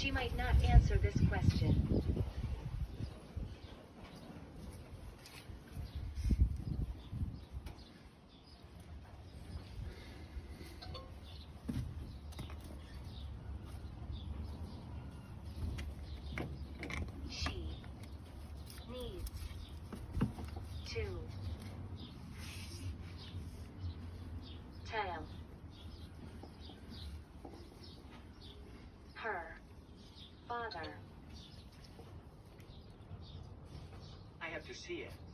She might not answer this question. She needs to tell her father. I have to see it.